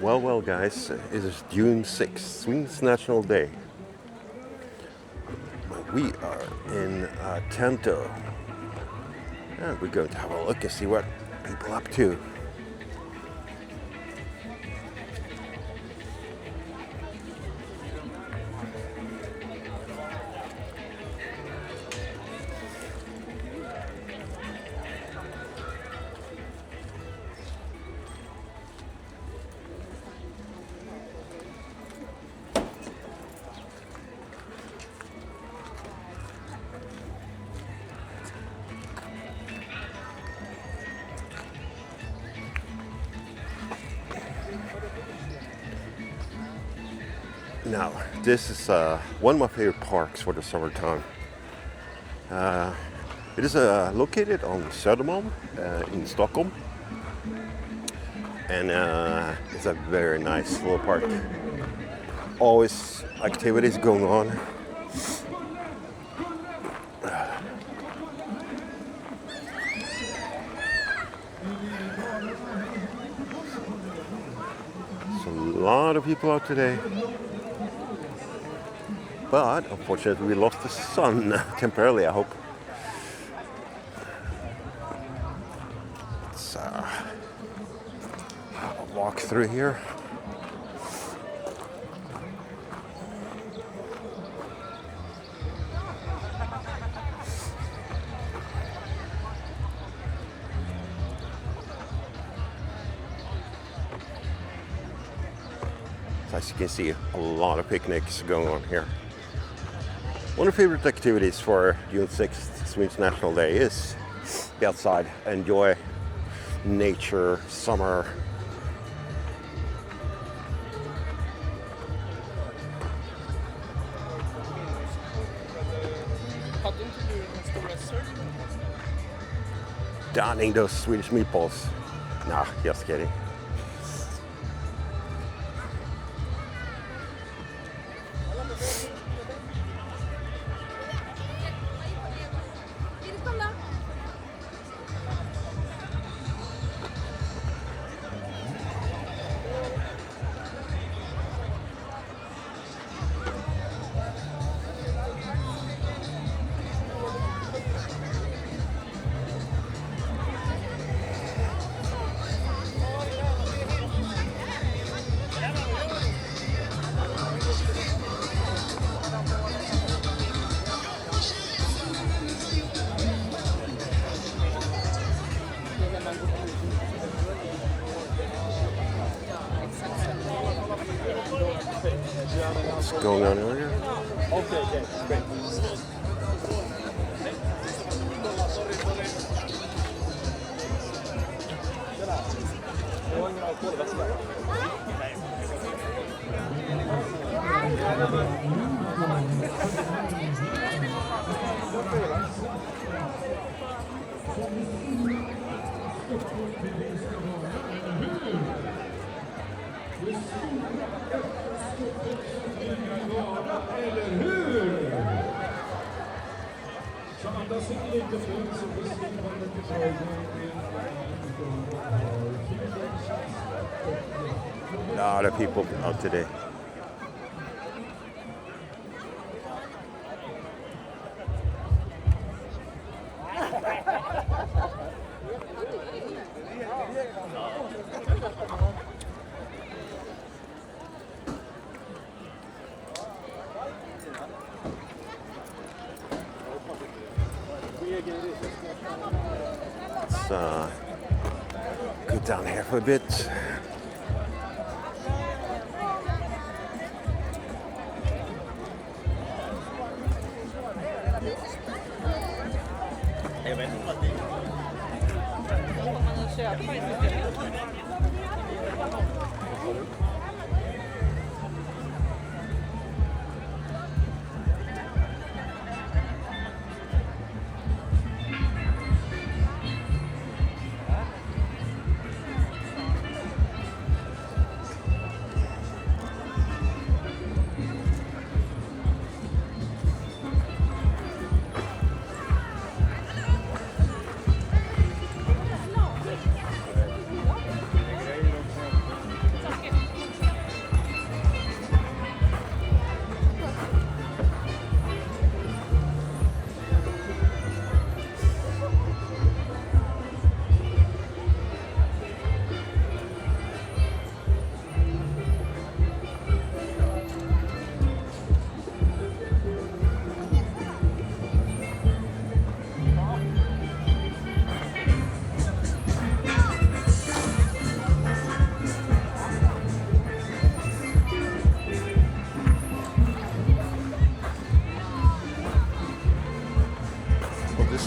Well, guys, it is June 6th, Sweden's National Day. We are in Tento, and we're going to have a look and see what people are up to. Now, this is one of my favorite parks for the summertime. It is located on Södermalm in Stockholm, and it's a very nice little park. Always activities going on. There's a lot of people out today. But unfortunately, we lost the sun temporarily, I hope. Let's walk through here. So as you can see, a lot of picnics going on here. One of my favorite activities for June 6th, Sweden's National Day, is be outside, enjoy nature, summer. Downing those Swedish meatballs. Nah, just kidding. What's going on here? Okay, great. A lot of people out today. Let's go down here for a bit.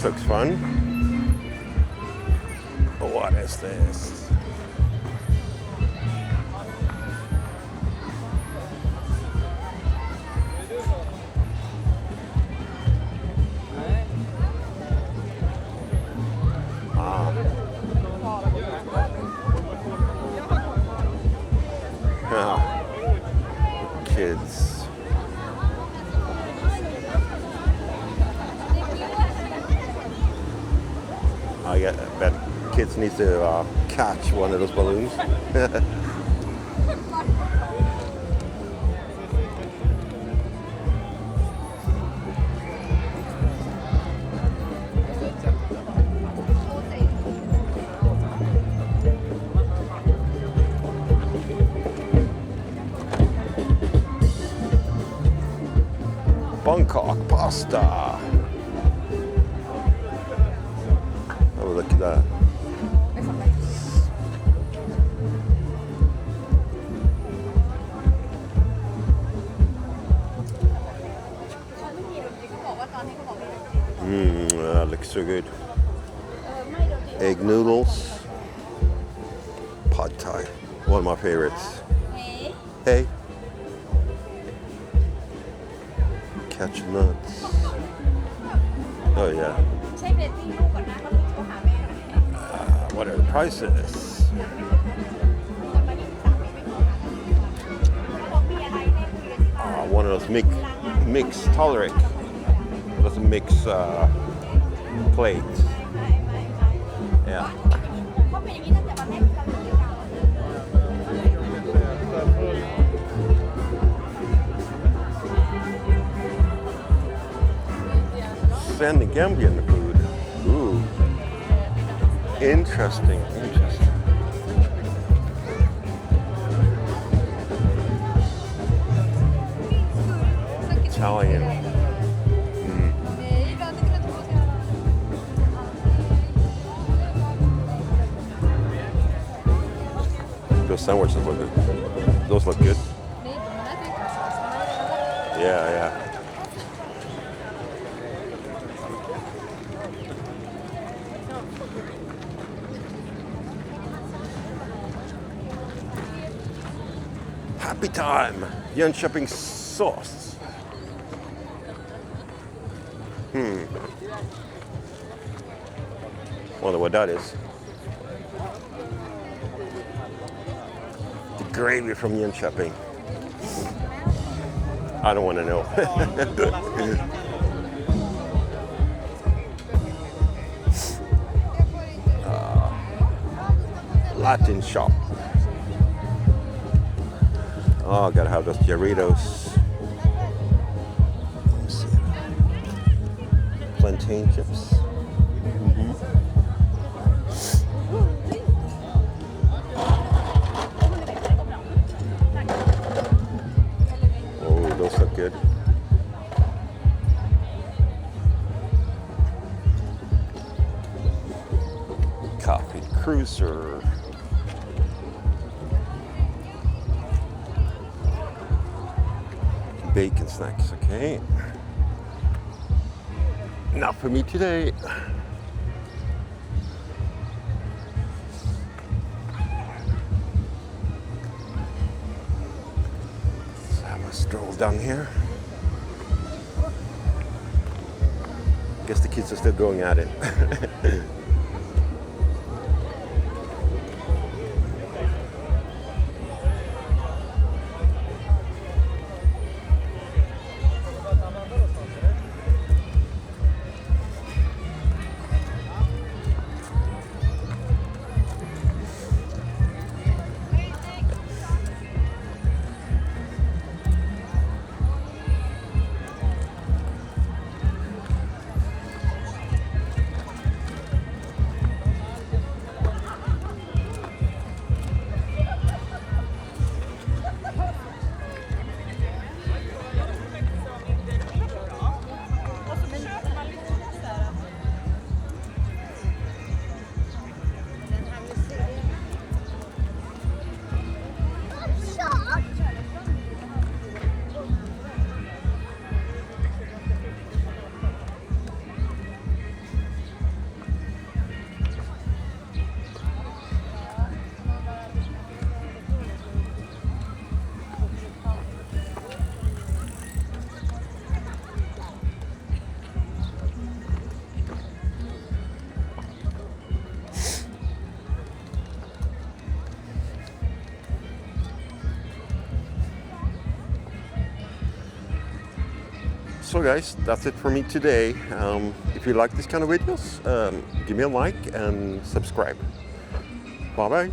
looks fun. What is this? Kids. I bet kids need to catch one of those balloons. Bangkok pasta. Oh, look at that. That looks so good. Egg noodles. Pad Thai. One of my favorites. Hey. Catch nuts. Oh yeah. What are the prices? One of those mix tolerate. That's a mix plates. Yeah. Scandinavian food. Ooh. Interesting. Italian. Those sandwiches look good. Those look good. Yeah. Happy time! Jönköping sauce. Wonder what that is. The gravy from Jönköping. I don't want to know. Latin shop. Oh, gotta have those Doritos. Let me see. Plantain chips. Oh, those look good. Coffee cruiser. Bacon snacks, okay. Not for me today. Let's have a stroll down here. Guess the kids are still going at it. So guys, that's it for me today. If you like this kind of videos, give me a like and subscribe. Bye bye.